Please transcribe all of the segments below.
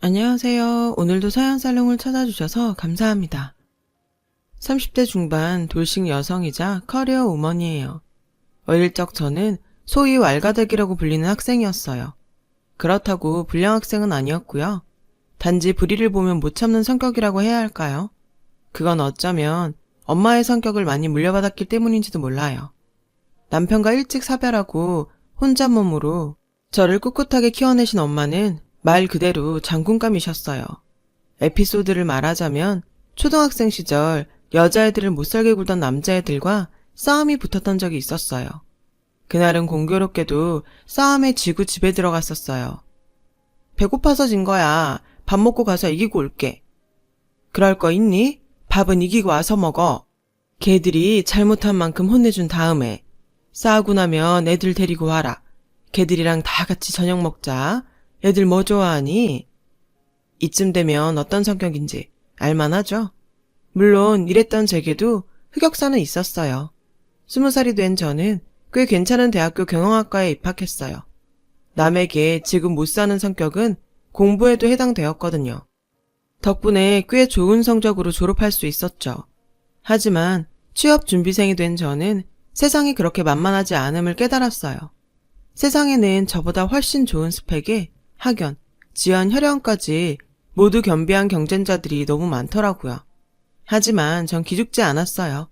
안녕하세요. 오늘도 사연살롱을 찾아주셔서 감사합니다. 30대 중반 돌싱 여성이자 커리어 우먼이에요. 어릴 적 저는 소위 왈가닥이라고 불리는 학생이었어요. 그렇다고 불량 학생은 아니었고요. 단지 불의를 보면 못 참는 성격이라고 해야 할까요? 그건 어쩌면 엄마의 성격을 많이 물려받았기 때문인지도 몰라요. 남편과 일찍 사별하고 혼자 몸으로 저를 꿋꿋하게 키워내신 엄마는 말 그대로 장군감이셨어요. 에피소드를 말하자면 초등학생 시절 여자애들을 못살게 굴던 남자애들과 싸움이 붙었던 적이 있었어요. 그날은 공교롭게도 싸움에 지고 집에 들어갔었어요. 배고파서 진 거야. 밥 먹고 가서 이기고 올게. 그럴 거 있니? 밥은 이기고 와서 먹어. 걔들이 잘못한 만큼 혼내준 다음에 싸우고 나면 애들 데리고 와라. 걔들이랑 다 같이 저녁 먹자. 애들 뭐 좋아하니? 이쯤 되면 어떤 성격인지 알만하죠? 물론 이랬던 제게도 흑역사는 있었어요. 20살이 된 저는 꽤 괜찮은 대학교 경영학과에 입학했어요. 남에게 지금 못 사는 성격은 공부에도 해당되었거든요. 덕분에 꽤 좋은 성적으로 졸업할 수 있었죠. 하지만 취업 준비생이 된 저는 세상이 그렇게 만만하지 않음을 깨달았어요. 세상에는 저보다 훨씬 좋은 스펙의 학연, 지연, 혈연까지 모두 겸비한 경쟁자들이 너무 많더라고요. 하지만 전 기죽지 않았어요.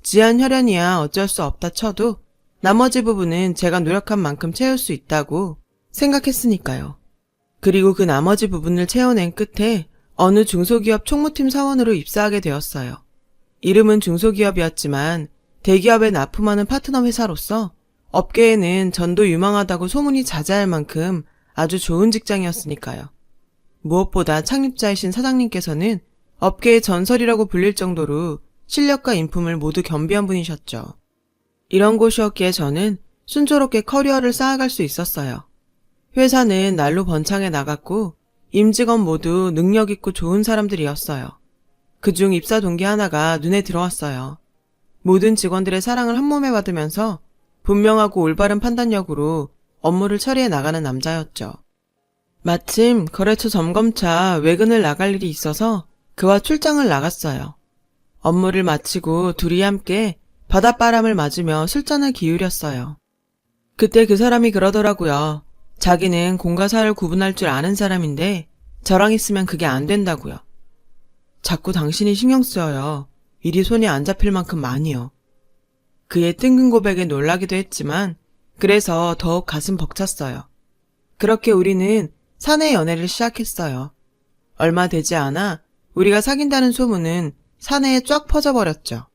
지연, 혈연이야 어쩔 수 없다 쳐도 나머지 부분은 제가 노력한 만큼 채울 수 있다고 생각했으니까요. 그리고 그 나머지 부분을 채워낸 끝에 어느 중소기업 총무팀 사원으로 입사하게 되었어요. 이름은 중소기업이었지만 대기업에 납품하는 파트너 회사로서 업계에는 전도 유망하다고 소문이 자자할 만큼 아주 좋은 직장이었으니까요. 무엇보다 창립자이신 사장님께서는 업계의 전설이라고 불릴 정도로 실력과 인품을 모두 겸비한 분이셨죠. 이런 곳이었기에 저는 순조롭게 커리어를 쌓아갈 수 있었어요. 회사는 날로 번창해 나갔고 임직원 모두 능력 있고 좋은 사람들이었어요. 그중 입사 동기 하나가 눈에 들어왔어요. 모든 직원들의 사랑을 한몸에 받으면서 분명하고 올바른 판단력으로 업무를 처리해 나가는 남자였죠. 마침 거래처 점검차 외근을 나갈 일이 있어서 그와 출장을 나갔어요. 업무를 마치고 둘이 함께 바닷바람을 맞으며 술잔을 기울였어요. 그때 그 사람이 그러더라고요. 자기는 공과 사를 구분할 줄 아는 사람인데 저랑 있으면 그게 안 된다고요. 자꾸 당신이 신경 쓰여요. 일이 손에 안 잡힐 만큼 많이요. 그의 뜬금 고백에 놀라기도 했지만 그래서 더욱 가슴 벅찼어요. 그렇게 우리는 사내 연애를 시작했어요. 얼마 되지 않아 우리가 사귄다는 소문은 사내에 쫙 퍼져버렸죠.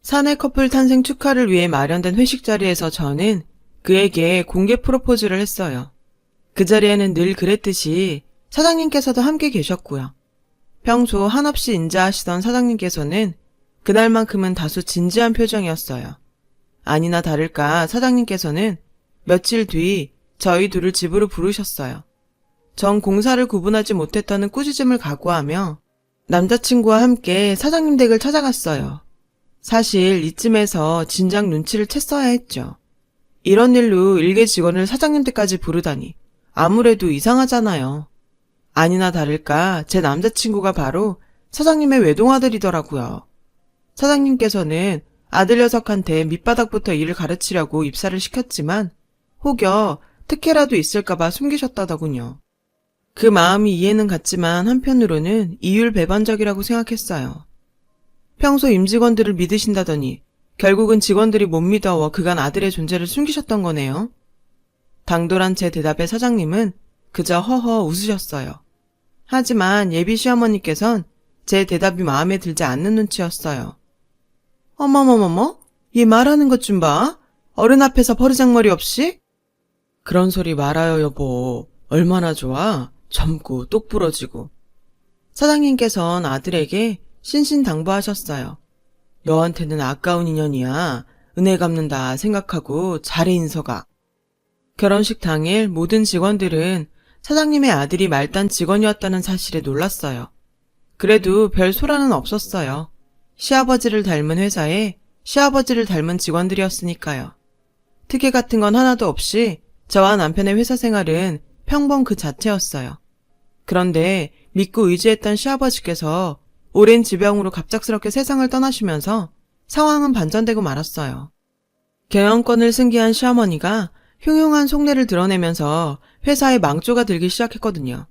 사내 커플 탄생 축하를 위해 마련된 회식 자리에서 저는 그에게 공개 프로포즈를 했어요. 그 자리에는 늘 그랬듯이 사장님께서도 함께 계셨고요. 평소 한없이 인자하시던 사장님께서는 그날만큼은 다소 진지한 표정이었어요. 아니나 다를까 사장님께서는 며칠 뒤 저희 둘을 집으로 부르셨어요. 전 공사를 구분하지 못했다는 꾸짖음을 각오하며 남자친구와 함께 사장님 댁을 찾아갔어요. 사실 이쯤에서 진작 눈치를 챘어야 했죠. 이런 일로 일개 직원을 사장님 댁까지 부르다니 아무래도 이상하잖아요. 아니나 다를까 제 남자친구가 바로 사장님의 외동아들이더라고요. 사장님께서는 아들 녀석한테 밑바닥부터 일을 가르치려고 입사를 시켰지만 혹여 특혜라도 있을까봐 숨기셨다더군요. 그 마음이 이해는 갔지만 한편으로는 이율배반적이라고 생각했어요. 평소 임직원들을 믿으신다더니 결국은 직원들이 못 믿어 그간 아들의 존재를 숨기셨던 거네요. 당돌한 제 대답에 사장님은 그저 허허 웃으셨어요. 하지만 예비 시어머니께선 제 대답이 마음에 들지 않는 눈치였어요. 어머머머머? 얘 말하는 것 좀 봐. 어른 앞에서 버르장머리 없이? 그런 소리 말아요 여보. 얼마나 좋아. 젊고 똑부러지고. 사장님께선 아들에게 신신당부하셨어요. 너한테는 아까운 인연이야. 은혜 갚는다 생각하고 잘해 인서가. 결혼식 당일 모든 직원들은 사장님의 아들이 말단 직원이었다는 사실에 놀랐어요. 그래도 별 소란은 없었어요. 시아버지를 닮은 회사에 시아버지를 닮은 직원들이었으니까요. 특혜 같은 건 하나도 없이 저와 남편의 회사 생활은 평범 그 자체였어요. 그런데 믿고 의지했던 시아버지께서 오랜 지병으로 갑작스럽게 세상을 떠나시면서 상황은 반전되고 말았어요. 경영권을 승계한 시어머니가 흉흉한 속내를 드러내면서 회사에 망조가 들기 시작했거든요.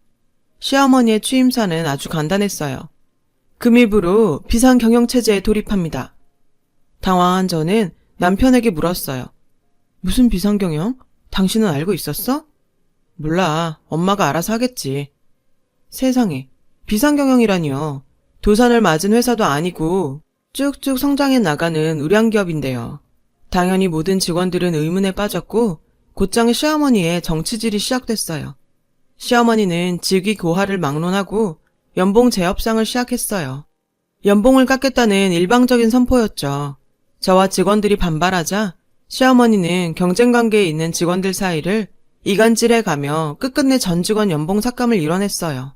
시어머니의 취임사는 아주 간단했어요. 금입으로 비상경영체제에 돌입합니다. 당황한 저는 남편에게 물었어요. 무슨 비상경영? 당신은 알고 있었어? 몰라. 엄마가 알아서 하겠지. 세상에, 비상경영이라니요. 도산을 맞은 회사도 아니고 쭉쭉 성장해 나가는 우량기업인데요. 당연히 모든 직원들은 의문에 빠졌고 곧장 시어머니의 정치질이 시작됐어요. 시어머니는 직위 고하를 막론하고 연봉 재협상을 시작했어요. 연봉을 깎겠다는 일방적인 선포였죠. 저와 직원들이 반발하자 시어머니는 경쟁관계에 있는 직원들 사이를 이간질해가며 끝끝내 전 직원 연봉 삭감을 이뤄냈어요.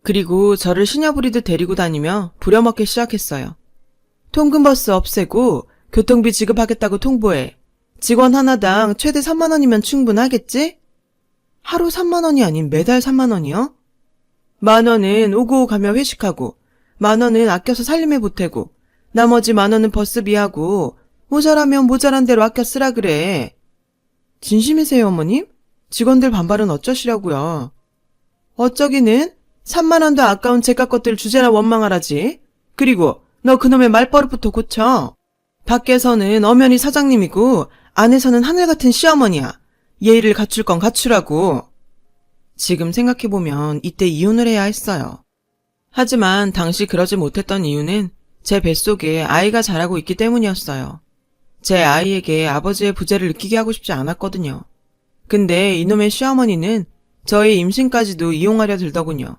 그리고 저를 시녀부리듯 데리고 다니며 부려먹기 시작했어요. 통근버스 없애고 교통비 지급하겠다고 통보해. 직원 하나당 최대 3만 원이면 충분하겠지? 하루 3만 원이 아닌 매달 3만 원이요? 1만 원은 오고 가며 회식하고 1만 원은 아껴서 살림에 보태고 나머지 1만 원은 버스비하고 모자라면 모자란 대로 아껴 쓰라 그래. 진심이세요, 어머님? 직원들 반발은 어쩌시려고요? 어쩌기는 3만 원도 아까운 제값 것들 주제나 원망하라지. 그리고 너 그놈의 말버릇부터 고쳐. 밖에서는 엄연히 사장님이고 안에서는 하늘같은 시어머니야. 예의를 갖출 건 갖추라고. 지금 생각해보면 이때 이혼을 해야 했어요. 하지만 당시 그러지 못했던 이유는 제 뱃속에 아이가 자라고 있기 때문이었어요. 제 아이에게 아버지의 부재를 느끼게 하고 싶지 않았거든요. 근데 이놈의 시어머니는 저의 임신까지도 이용하려 들더군요.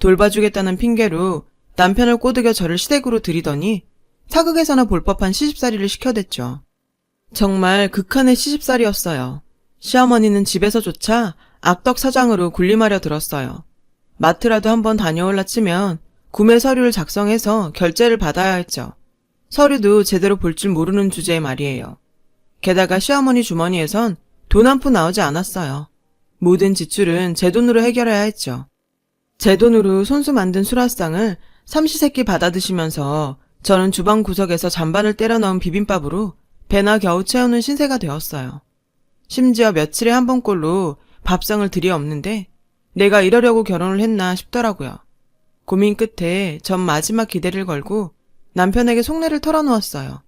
돌봐주겠다는 핑계로 남편을 꼬드겨 저를 시댁으로 들이더니 사극에서나 볼 법한 시집살이를 시켜댔죠. 정말 극한의 시집살이였어요. 시어머니는 집에서조차 악덕 사장으로 군림하려 들었어요. 마트라도 한번 다녀올라 치면 구매 서류를 작성해서 결제를 받아야 했죠. 서류도 제대로 볼 줄 모르는 주제의 말이에요. 게다가 시어머니 주머니에선 돈 한 푼 나오지 않았어요. 모든 지출은 제 돈으로 해결해야 했죠. 제 돈으로 손수 만든 수라상을 삼시세끼 받아 드시면서 저는 주방 구석에서 잔반을 때려 넣은 비빔밥으로 배나 겨우 채우는 신세가 되었어요. 심지어 며칠에 한 번꼴로 밥상을 들이없는데 내가 이러려고 결혼을 했나 싶더라고요. 고민 끝에 전 마지막 기대를 걸고 남편에게 속내를 털어놓았어요.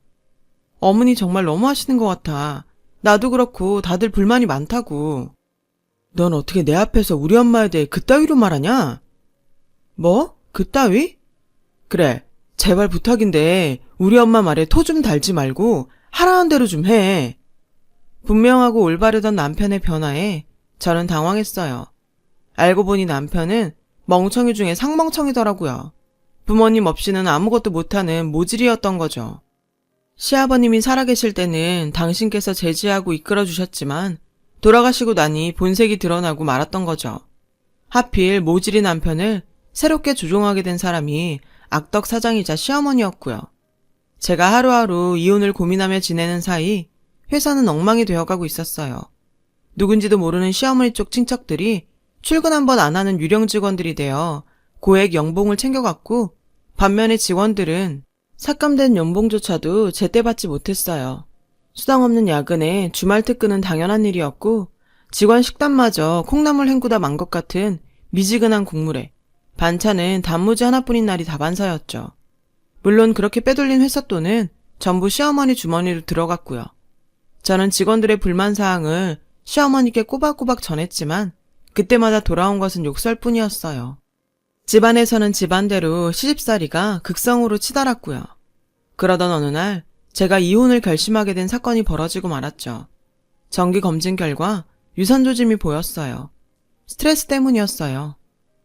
어머니 정말 너무하시는 것 같아. 나도 그렇고 다들 불만이 많다고. 넌 어떻게 내 앞에서 우리 엄마에 대해 그따위로 말하냐? 뭐? 그따위? 그래, 제발 부탁인데 우리 엄마 말에 토 좀 달지 말고 하라는 대로 좀 해. 분명하고 올바르던 남편의 변화에 저는 당황했어요. 알고 보니 남편은 멍청이 중에 상멍청이더라고요. 부모님 없이는 아무것도 못하는 모질이었던 거죠. 시아버님이 살아계실 때는 당신께서 제지하고 이끌어주셨지만 돌아가시고 나니 본색이 드러나고 말았던 거죠. 하필 모질이 남편을 새롭게 조종하게 된 사람이 악덕 사장이자 시어머니였고요. 제가 하루하루 이혼을 고민하며 지내는 사이 회사는 엉망이 되어가고 있었어요. 누군지도 모르는 시어머니 쪽 친척들이 출근 한 번 안 하는 유령 직원들이 되어 고액 연봉을 챙겨갔고 반면에 직원들은 삭감된 연봉조차도 제때 받지 못했어요. 수당 없는 야근에 주말 특근은 당연한 일이었고 직원 식단마저 콩나물 헹구다 만 것 같은 미지근한 국물에 반찬은 단무지 하나뿐인 날이 다반사였죠. 물론 그렇게 빼돌린 회사 돈은 전부 시어머니 주머니로 들어갔고요. 저는 직원들의 불만사항을 시어머니께 꼬박꼬박 전했지만 그때마다 돌아온 것은 욕설뿐이었어요. 집안에서는 집안대로 시집살이가 극성으로 치달았고요. 그러던 어느 날 제가 이혼을 결심하게 된 사건이 벌어지고 말았죠. 정기검진 결과 유산조짐이 보였어요. 스트레스 때문이었어요.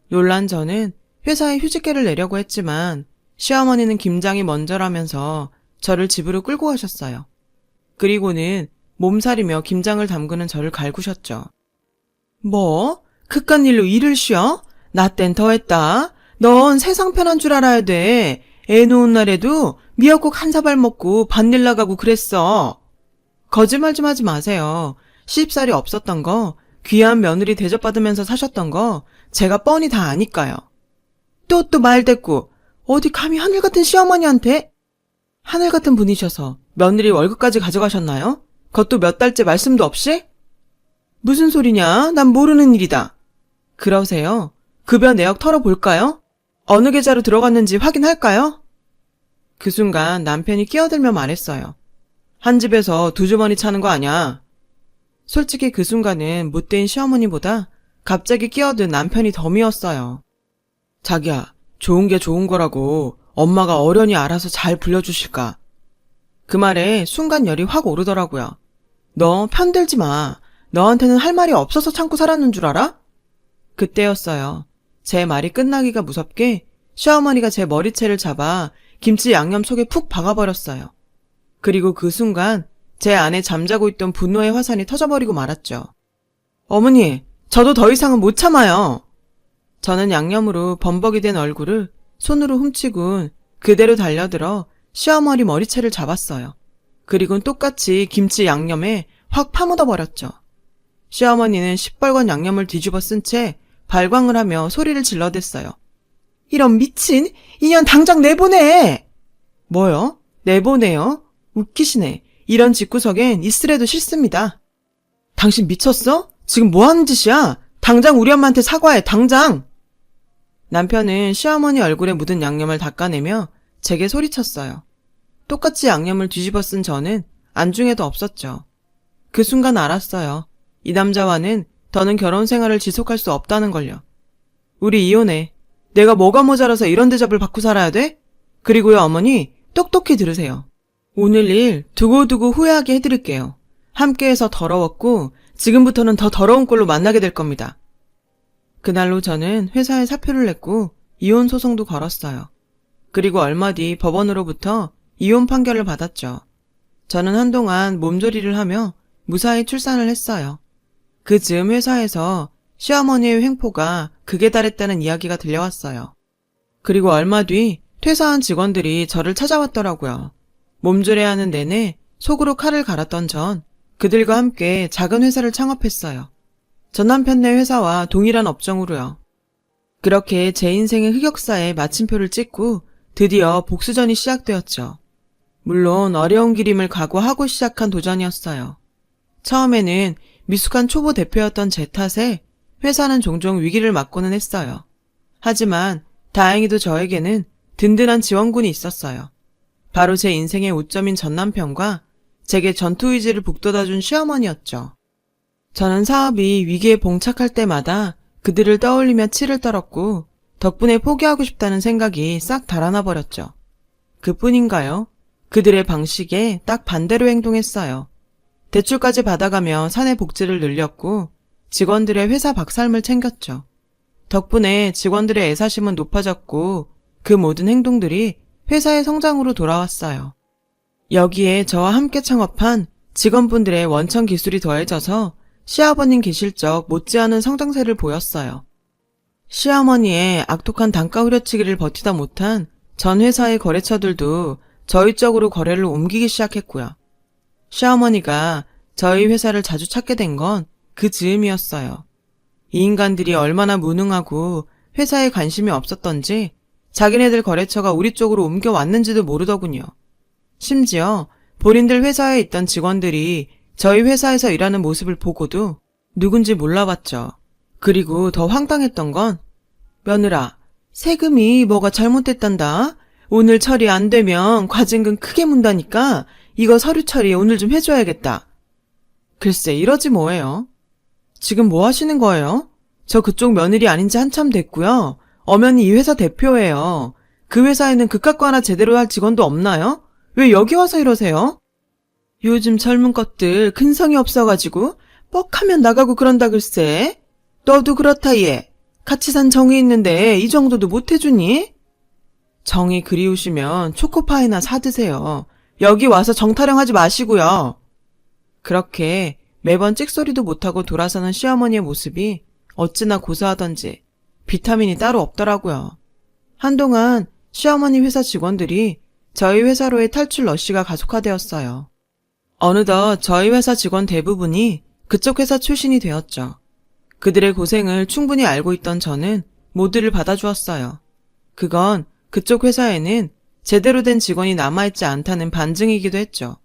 놀란 저는 회사에 휴직계를 내려고 했지만 시어머니는 김장이 먼저라면서 저를 집으로 끌고 가셨어요. 그리고는 몸살이며 김장을 담그는 저를 갈구셨죠. 뭐? 그깟 일로 일을 쉬어? 나 땐 더했다. 넌 세상 편한 줄 알아야 돼. 애 놓은 날에도 미역국 한 사발 먹고 밭일 나가고 그랬어. 거짓말 좀 하지 마세요. 시집살이 없었던 거, 귀한 며느리 대접받으면서 사셨던 거 제가 뻔히 다 아니까요. 또 말대꾸. 어디 감히 하늘 같은 시어머니한테? 하늘 같은 분이셔서 며느리 월급까지 가져가셨나요? 그것도 몇 달째 말씀도 없이? 무슨 소리냐? 난 모르는 일이다. 그러세요? 급여 내역 털어볼까요? 어느 계좌로 들어갔는지 확인할까요? 그 순간 남편이 끼어들며 말했어요. 한 집에서 두 주머니 차는 거 아냐? 솔직히 그 순간은 못된 시어머니보다 갑자기 끼어든 남편이 더 미웠어요. 자기야, 좋은 게 좋은 거라고 엄마가 어련히 알아서 잘 불려주실까? 그 말에 순간 열이 확 오르더라고요. 너 편들지 마. 너한테는 할 말이 없어서 참고 살았는 줄 알아? 그때였어요. 제 말이 끝나기가 무섭게 시어머니가 제 머리채를 잡아 김치 양념 속에 푹 박아버렸어요. 그리고 그 순간 제 안에 잠자고 있던 분노의 화산이 터져버리고 말았죠. 어머니, 저도 더 이상은 못 참아요. 저는 양념으로 범벅이 된 얼굴을 손으로 훔치곤 그대로 달려들어 시어머니 머리채를 잡았어요. 그리고는 똑같이 김치 양념에 확 파묻어버렸죠. 시어머니는 시뻘건 양념을 뒤집어 쓴 채 발광을 하며 소리를 질러댔어요. 이런 미친! 이년 당장 내보내! 뭐요? 내보내요? 웃기시네. 이런 집구석엔 있으래도 싫습니다. 당신 미쳤어? 지금 뭐 하는 짓이야? 당장 우리 엄마한테 사과해, 당장! 남편은 시어머니 얼굴에 묻은 양념을 닦아내며 제게 소리쳤어요. 똑같이 양념을 뒤집어 쓴 저는 안중에도 없었죠. 그 순간 알았어요. 이 남자와는 더는 결혼 생활을 지속할 수 없다는 걸요. 우리 이혼해. 내가 뭐가 모자라서 이런 대접을 받고 살아야 돼? 그리고요, 어머니, 똑똑히 들으세요. 오늘 일 두고두고 후회하게 해드릴게요. 함께해서 더러웠고 지금부터는 더 더러운 꼴로 만나게 될 겁니다. 그날로 저는 회사에 사표를 냈고 이혼 소송도 걸었어요. 그리고 얼마 뒤 법원으로부터 이혼 판결을 받았죠. 저는 한동안 몸조리를 하며 무사히 출산을 했어요. 그 즈음 회사에서 시어머니의 횡포가 극에 달했다는 이야기가 들려왔어요. 그리고 얼마 뒤 퇴사한 직원들이 저를 찾아왔더라고요. 몸조리하는 내내 속으로 칼을 갈았던 전 그들과 함께 작은 회사를 창업했어요. 전 남편네 회사와 동일한 업종으로요. 그렇게 제 인생의 흑역사에 마침표를 찍고 드디어 복수전이 시작되었죠. 물론 어려운 길임을 각오하고 시작한 도전이었어요. 처음에는 미숙한 초보 대표였던 제 탓에 회사는 종종 위기를 맞고는 했어요. 하지만 다행히도 저에게는 든든한 지원군이 있었어요. 바로 제 인생의 오점인 전 남편과 제게 전투 의지를 북돋아준 시어머니였죠. 저는 사업이 위기에 봉착할 때마다 그들을 떠올리며 치를 떨었고 덕분에 포기하고 싶다는 생각이 싹 달아나 버렸죠. 그뿐인가요? 그들의 방식에 딱 반대로 행동했어요. 대출까지 받아가며 사내 복지를 늘렸고 직원들의 회사 박살을 챙겼죠. 덕분에 직원들의 애사심은 높아졌고 그 모든 행동들이 회사의 성장으로 돌아왔어요. 여기에 저와 함께 창업한 직원분들의 원천 기술이 더해져서 시아버님 계실 적 못지않은 성장세를 보였어요. 시어머니의 악독한 단가 후려치기를 버티다 못한 전 회사의 거래처들도 저희 쪽으로 거래를 옮기기 시작했고요. 시어머니가 저희 회사를 자주 찾게 된 건 그 즈음이었어요. 이 인간들이 얼마나 무능하고 회사에 관심이 없었던지 자기네들 거래처가 우리 쪽으로 옮겨왔는지도 모르더군요. 심지어 본인들 회사에 있던 직원들이 저희 회사에서 일하는 모습을 보고도 누군지 몰라봤죠. 그리고 더 황당했던 건 며느라, 세금이 뭐가 잘못됐단다. 오늘 처리 안 되면 과징금 크게 문다니까 이거 서류 처리 오늘 좀 해줘야겠다. 글쎄 이러지 뭐예요. 지금 뭐 하시는 거예요? 저 그쪽 며느리 아닌지 한참 됐고요. 엄연히 이 회사 대표예요. 그 회사에는 그깟 하나 제대로 할 직원도 없나요? 왜 여기 와서 이러세요? 요즘 젊은 것들 근성이 없어가지고 뻑하면 나가고 그런다 글쎄. 너도 그렇다 얘. 같이 산 정이 있는데 이 정도도 못 해주니? 정이 그리우시면 초코파이나 사드세요. 여기 와서 정타령하지 마시고요. 그렇게 매번 찍소리도 못하고 돌아서는 시어머니의 모습이 어찌나 고소하던지 비타민이 따로 없더라고요. 한동안 시어머니 회사 직원들이 저희 회사로의 탈출 러쉬가 가속화되었어요. 어느덧 저희 회사 직원 대부분이 그쪽 회사 출신이 되었죠. 그들의 고생을 충분히 알고 있던 저는 모두를 받아주었어요. 그건 그쪽 회사에는 제대로 된 직원이 남아있지 않다는 반증이기도 했죠.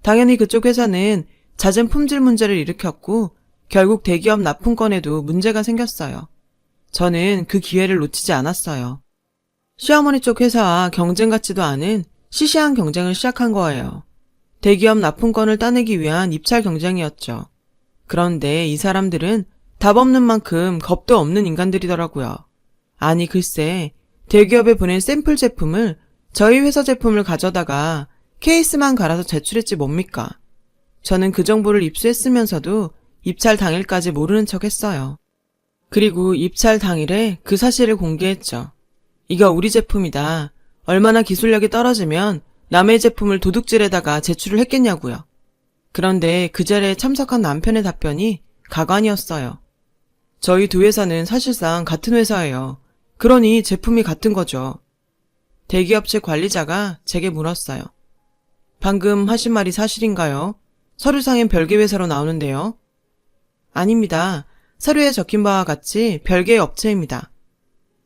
당연히 그쪽 회사는 잦은 품질 문제를 일으켰고 결국 대기업 납품건에도 문제가 생겼어요. 저는 그 기회를 놓치지 않았어요. 시어머니 쪽 회사와 경쟁 같지도 않은 시시한 경쟁을 시작한 거예요. 대기업 납품건을 따내기 위한 입찰 경쟁이었죠. 그런데 이 사람들은 답 없는 만큼 겁도 없는 인간들이더라고요. 아니 글쎄, 대기업에 보낸 샘플 제품을 저희 회사 제품을 가져다가 케이스만 갈아서 제출했지 뭡니까? 저는 그 정보를 입수했으면서도 입찰 당일까지 모르는 척 했어요. 그리고 입찰 당일에 그 사실을 공개했죠. 이거 우리 제품이다. 얼마나 기술력이 떨어지면 남의 제품을 도둑질에다가 제출을 했겠냐고요. 그런데 그 자리에 참석한 남편의 답변이 가관이었어요. 저희 두 회사는 사실상 같은 회사예요. 그러니 제품이 같은 거죠. 대기업 측 관리자가 제게 물었어요. 방금 하신 말이 사실인가요? 서류상엔 별개 회사로 나오는데요. 아닙니다. 서류에 적힌 바와 같이 별개의 업체입니다.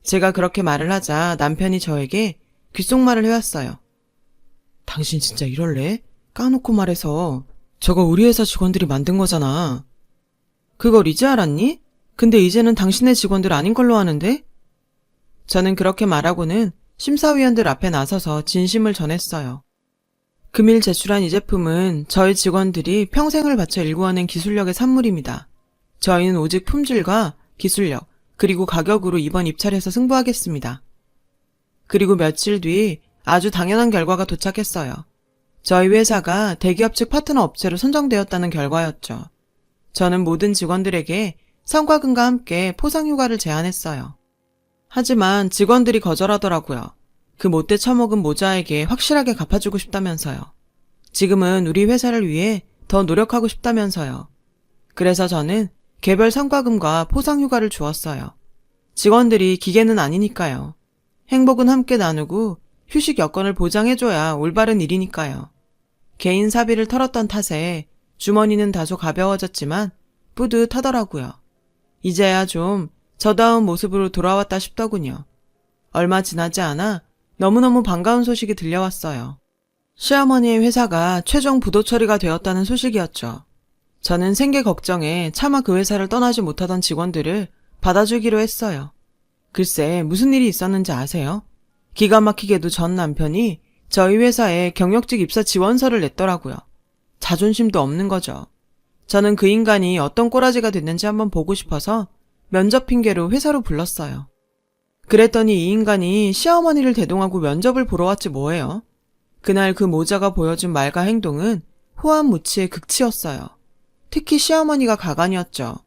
제가 그렇게 말을 하자 남편이 저에게 귓속말을 해왔어요. 당신 진짜 이럴래? 까놓고 말해서 저거 우리 회사 직원들이 만든 거잖아. 그걸 이제 알았니? 근데 이제는 당신의 직원들 아닌 걸로 아는데? 저는 그렇게 말하고는 심사위원들 앞에 나서서 진심을 전했어요. 금일 제출한 이 제품은 저희 직원들이 평생을 바쳐 일구어낸 기술력의 산물입니다. 저희는 오직 품질과 기술력, 그리고 가격으로 이번 입찰에서 승부하겠습니다. 그리고 며칠 뒤 아주 당연한 결과가 도착했어요. 저희 회사가 대기업 측 파트너 업체로 선정되었다는 결과였죠. 저는 모든 직원들에게 성과금과 함께 포상휴가를 제안했어요. 하지만 직원들이 거절하더라고요. 그 못돼 처먹은 모자에게 확실하게 갚아주고 싶다면서요. 지금은 우리 회사를 위해 더 노력하고 싶다면서요. 그래서 저는 개별 성과금과 포상휴가를 주었어요. 직원들이 기계는 아니니까요. 행복은 함께 나누고 휴식 여건을 보장해줘야 올바른 일이니까요. 개인 사비를 털었던 탓에 주머니는 다소 가벼워졌지만 뿌듯하더라고요. 이제야 좀 저다운 모습으로 돌아왔다 싶더군요. 얼마 지나지 않아 너무너무 반가운 소식이 들려왔어요. 시어머니의 회사가 최종 부도 처리가 되었다는 소식이었죠. 저는 생계 걱정에 차마 그 회사를 떠나지 못하던 직원들을 받아주기로 했어요. 글쎄 무슨 일이 있었는지 아세요? 기가 막히게도 전 남편이 저희 회사에 경력직 입사 지원서를 냈더라고요. 자존심도 없는 거죠. 저는 그 인간이 어떤 꼬라지가 됐는지 한번 보고 싶어서 면접 핑계로 회사로 불렀어요. 그랬더니 이 인간이 시어머니를 대동하고 면접을 보러 왔지 뭐예요. 그날 그 모자가 보여준 말과 행동은 호암무치의 극치였어요. 특히 시어머니가 가관이었죠.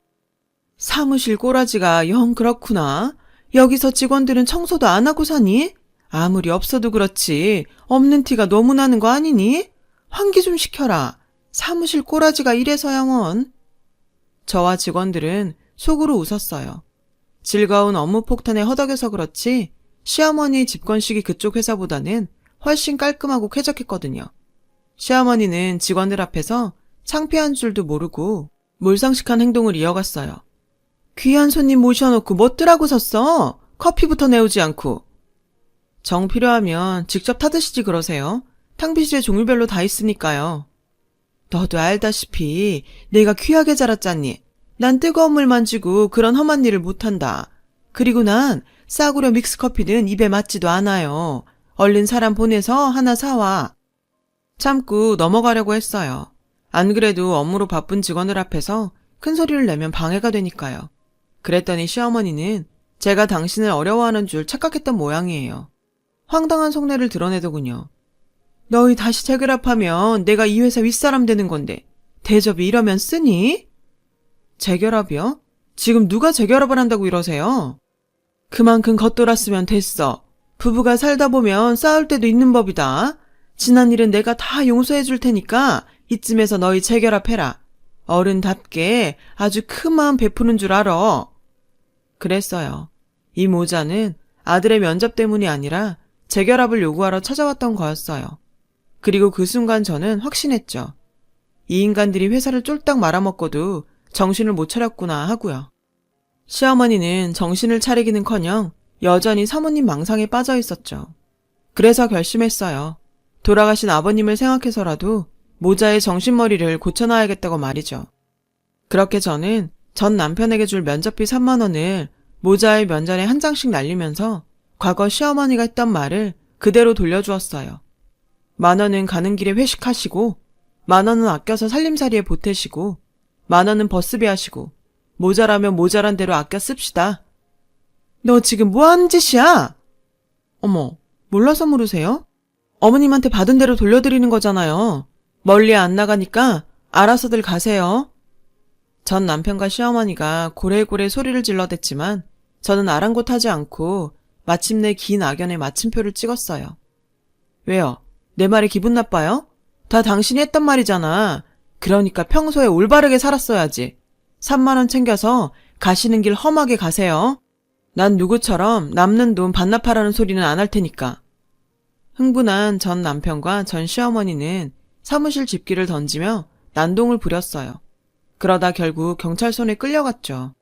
사무실 꼬라지가 영 그렇구나. 여기서 직원들은 청소도 안 하고 사니? 아무리 없어도 그렇지 없는 티가 너무 나는 거 아니니? 환기 좀 시켜라. 사무실 꼬라지가 이래서 양원. 저와 직원들은 속으로 웃었어요. 즐거운 업무 폭탄에 허덕여서 그렇지 시어머니의 집권식이 그쪽 회사보다는 훨씬 깔끔하고 쾌적했거든요. 시어머니는 직원들 앞에서 창피한 줄도 모르고 몰상식한 행동을 이어갔어요. 귀한 손님 모셔놓고 멋들하고 섰어. 커피부터 내오지 않고. 정 필요하면 직접 타드시지 그러세요. 탕비실에 종류별로 다 있으니까요. 너도 알다시피 내가 귀하게 자랐잖니. 난 뜨거운 물 만지고 그런 험한 일을 못한다. 그리고 난 싸구려 믹스커피는 입에 맞지도 않아요. 얼른 사람 보내서 하나 사와. 참고 넘어가려고 했어요. 안 그래도 업무로 바쁜 직원들 앞에서 큰 소리를 내면 방해가 되니까요. 그랬더니 시어머니는 제가 당신을 어려워하는 줄 착각했던 모양이에요. 황당한 속내를 드러내더군요. 너희 다시 재결합하면 내가 이 회사 윗사람 되는 건데 대접이 이러면 쓰니? 재결합이요? 지금 누가 재결합을 한다고 이러세요? 그만큼 겉돌았으면 됐어. 부부가 살다 보면 싸울 때도 있는 법이다. 지난 일은 내가 다 용서해 줄 테니까 이쯤에서 너희 재결합해라. 어른답게 아주 큰 마음 베푸는 줄 알아. 그랬어요. 이 모자는 아들의 면접 때문이 아니라 재결합을 요구하러 찾아왔던 거였어요. 그리고 그 순간 저는 확신했죠. 이 인간들이 회사를 쫄딱 말아먹고도 정신을 못 차렸구나 하고요. 시어머니는 정신을 차리기는커녕 여전히 사모님 망상에 빠져 있었죠. 그래서 결심했어요. 돌아가신 아버님을 생각해서라도 모자의 정신머리를 고쳐놔야겠다고 말이죠. 그렇게 저는 전 남편에게 줄 면접비 3만 원을 모자의 면전에 한 장씩 날리면서 과거 시어머니가 했던 말을 그대로 돌려주었어요. 10,000원은 가는 길에 회식하시고, 10,000원은 아껴서 살림살이에 보태시고, 10,000원은 버스비 하시고, 모자라면 모자란 대로 아껴 씁시다. 너 지금 뭐 하는 짓이야? 어머, 몰라서 물으세요? 어머님한테 받은 대로 돌려드리는 거잖아요. 멀리 안 나가니까 알아서들 가세요. 전 남편과 시어머니가 고래고래 소리를 질러댔지만 저는 아랑곳하지 않고 마침내 긴 악연에 마침표를 찍었어요. 왜요? 내 말이 기분 나빠요? 다 당신이 했던 말이잖아. 그러니까 평소에 올바르게 살았어야지. 3만 원 챙겨서 가시는 길 험하게 가세요. 난 누구처럼 남는 돈 반납하라는 소리는 안 할 테니까. 흥분한 전 남편과 전 시어머니는 사무실 집기를 던지며 난동을 부렸어요. 그러다 결국 경찰 손에 끌려갔죠.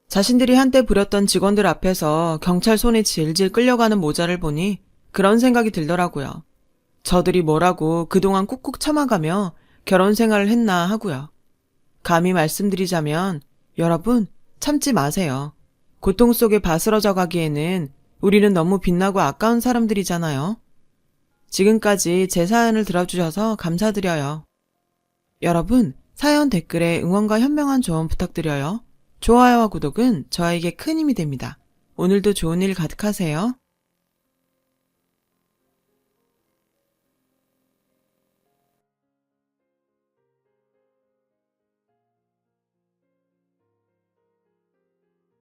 자신들이 한때 부렸던 직원들 앞에서 경찰 손에 질질 끌려가는 모자를 보니 그런 생각이 들더라고요. 저들이 뭐라고 그동안 꾹꾹 참아가며 결혼 생활을 했나 하고요. 감히 말씀드리자면 여러분 참지 마세요. 고통 속에 바스러져 가기에는 우리는 너무 빛나고 아까운 사람들이잖아요. 지금까지 제 사연을 들어주셔서 감사드려요. 여러분, 사연 댓글에 응원과 현명한 조언 부탁드려요. 좋아요와 구독은 저에게 큰 힘이 됩니다. 오늘도 좋은 일 가득하세요.